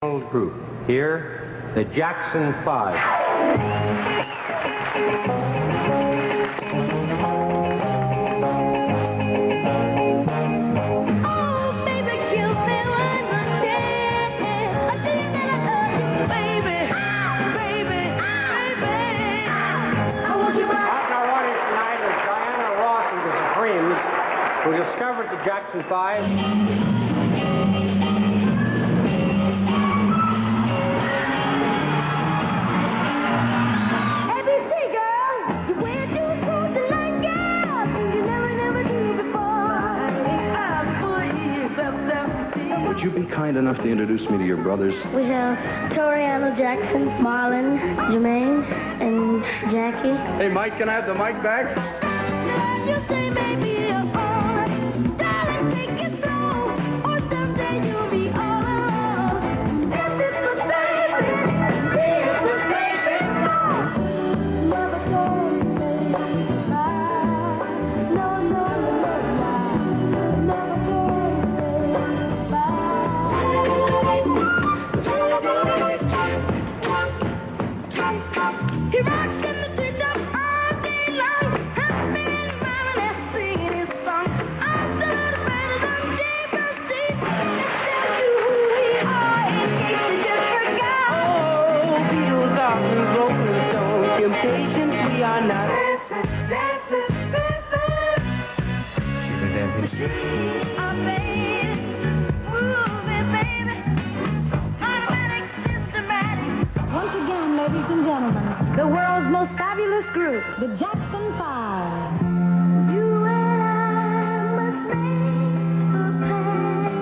Group. Here, the Jackson 5. Who discovered the Jackson 5. Would you be kind enough to introduce me to your brothers? We have Toriano Jackson, Marlon, Jermaine, and Jackie. Hey, Mike, can I have the mic back? Once again, ladies and gentlemen, the world's most fabulous group, the Jackson 5. You and I must make a pact.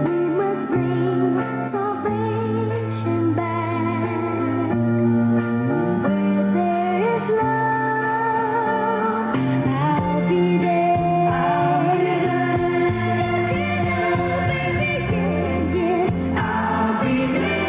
We must bring salvation back. Where there is love, I'll be there. I'll be there. I'll be there.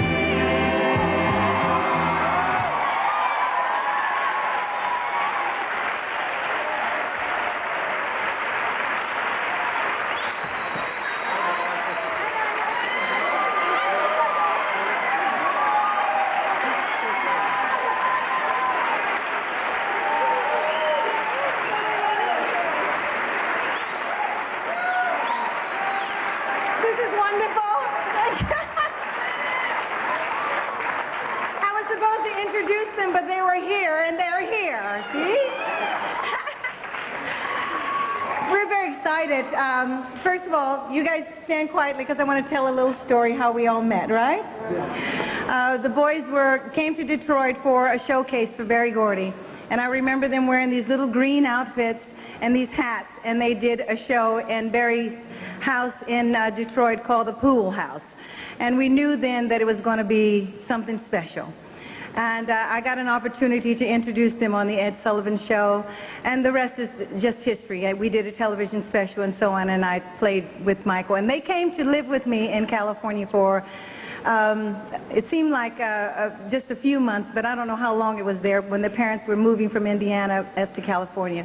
This is wonderful. I was supposed to introduce them, but they were here, and they're here. See? We're very excited. First of all, you guys stand quietly because I want to tell a little story how we all met, right? The boys came to Detroit for a showcase for Berry Gordy, and I remember them wearing these little green outfits and these hats, and they did a show in Berry's house in Detroit called the Pool House. And we knew then that it was going to be something special. And I got an opportunity to introduce them on the Ed Sullivan Show, and the rest is just history. We did a television special and so on, and I played with Michael. And they came to live with me in California for, it seemed like just a few months, but I don't know how long it was there when the parents were moving from Indiana up to California.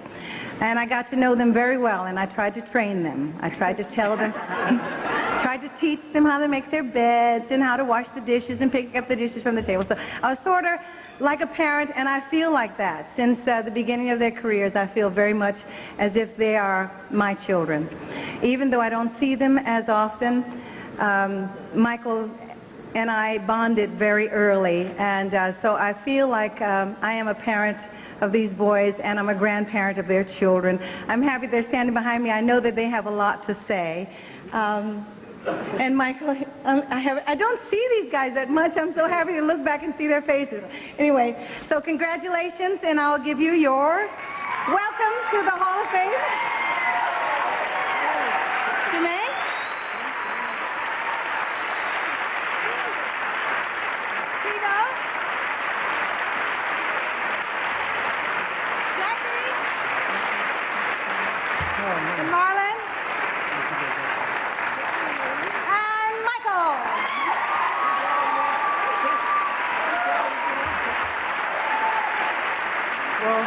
And I got to know them very well, and I tried to train them. I tried to tell them, tried to teach them how to make their beds and how to wash the dishes and pick up the dishes from the table. So I was sort of like a parent, and I feel like that. Since the beginning of their careers, I feel very much as if they are my children. Even though I don't see them as often, Michael and I bonded very early, and so I feel like I am a parent of these boys, and I'm a grandparent of their children. I'm happy they're standing behind me. I know that they have a lot to say. And Michael, I don't see these guys that much. I'm so happy to look back and see their faces. Anyway, so congratulations, and I'll give you your welcome to the Hall of Fame. Jermaine? And Marlon? And Michael? Well,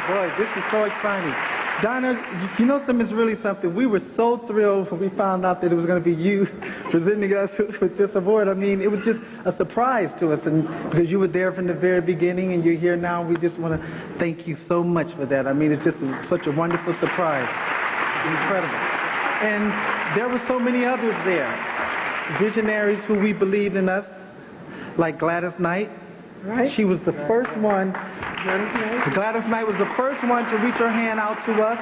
boy, this is so exciting. Donna, you know something's really something. We were so thrilled when we found out that it was going to be you presenting us with this award. I mean, it was just a surprise to us, and because you were there from the very beginning and you're here now, we just want to thank you so much for that. I mean, it's just such a wonderful surprise. Incredible. And there were so many others there, visionaries who we believed in us, like Gladys Knight. Right. She was the first one. Gladys Knight was the first one to reach her hand out to us.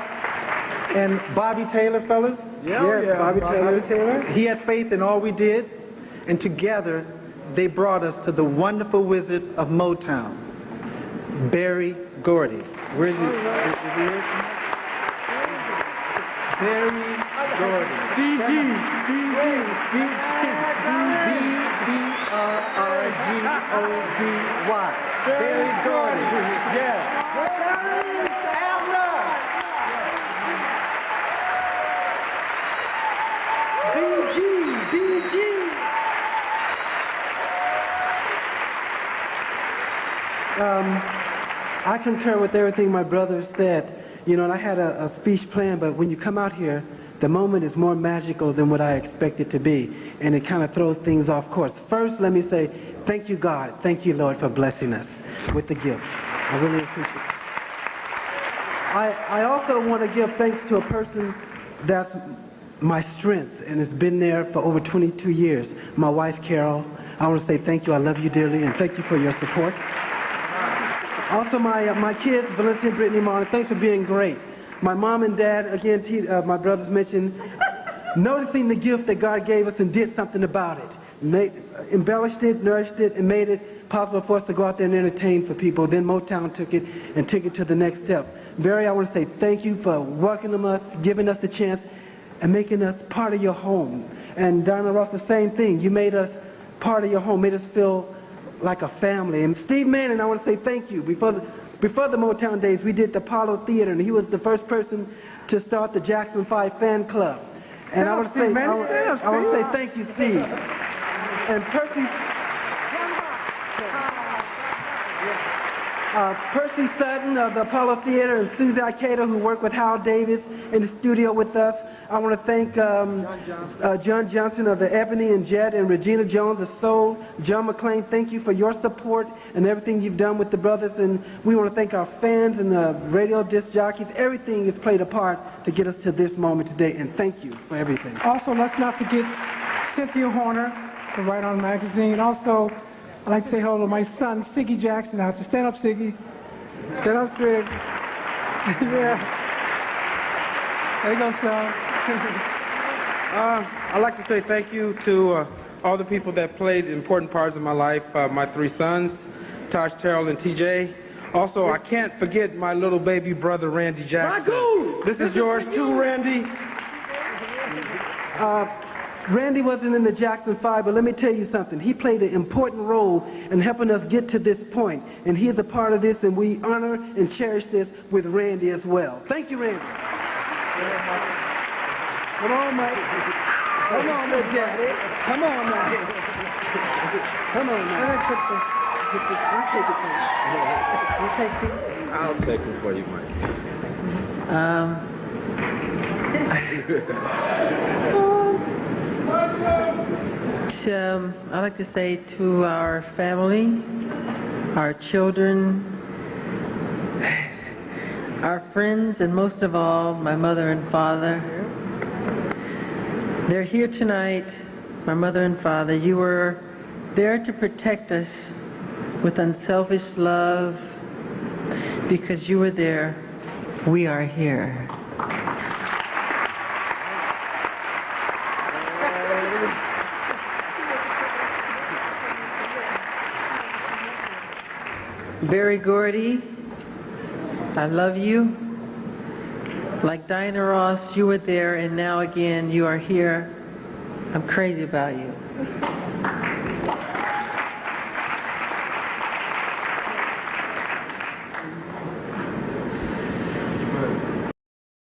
And Bobby Taylor, fellas. Yeah, Bobby Taylor. He had faith in all we did, and together they brought us to the wonderful wizard of Motown, Berry Gordy. Where is he? Is he here? Berry Gordy. B-B-R-R-G-O-D-Y. Berry Gordy. Yeah. I concur with everything my brother said. You know, and I had a speech planned, but when you come out here, the moment is more magical than what I expect it to be, and it kind of throws things off course. First, let me say, thank you, God. Thank you, Lord, for blessing us with the gift. I really appreciate it. I also want to give thanks to a person that's my strength and has been there for over 22 years, my wife, Carol. I want to say thank you. I love you dearly, and thank you for your support. Also, my kids, Valencia and Brittany Martin, thanks for being great. My mom and dad, again, my brothers mentioned, noticing the gift that God gave us and did something about it. Embellished it, nourished it, and made it possible for us to go out there and entertain for people. Then Motown took it and took it to the next step. Barry, I want to say thank you for welcoming us, giving us the chance, and making us part of your home. And Diana Ross, the same thing. You made us part of your home, made us feel like a family. And Steve Manning, I want to say thank you. Before the Motown days, we did the Apollo Theater, and he was the first person to start the Jackson 5 fan club. And I want to say thank you, Steve. And Percy Sutton of the Apollo Theater, and Susie Ikeda, who worked with Hal Davis in the studio with us. I want to thank John Johnson of the Ebony and Jet, and Regina Jones of Soul. John McClain, thank you for your support and everything you've done with the brothers. And we want to thank our fans and the radio disc jockeys. Everything has played a part to get us to this moment today. And thank you for everything. Also, let's not forget Cynthia Horner from Right On Magazine. Also, I'd like to say hello to my son, Siggy Jackson out there. Stand up, Siggy. Stand up, Sig. Yeah. There you go, son. I'd like to say thank you to all the people that played important parts of my life, my three sons, Tosh, Terrell, and TJ. Also, I can't forget my little baby brother, Randy Jackson. This is yours too, Randy. Randy wasn't in the Jackson 5, but let me tell you something. He played an important role in helping us get to this point, and he is a part of this, and we honor and cherish this with Randy as well. Thank you, Randy. Come on, Mike. Come on, little daddy. Come on, Mike. Come on, Mike. I'll take it for you, Mike. I'd like to say to our family, our children, our friends, and most of all, my mother and father. They're here tonight, my mother and father. You were there to protect us with unselfish love. Because you were there, we are here. Berry Gordy, I love you. Like Diana Ross, you were there, and now again you are here. I'm crazy about you.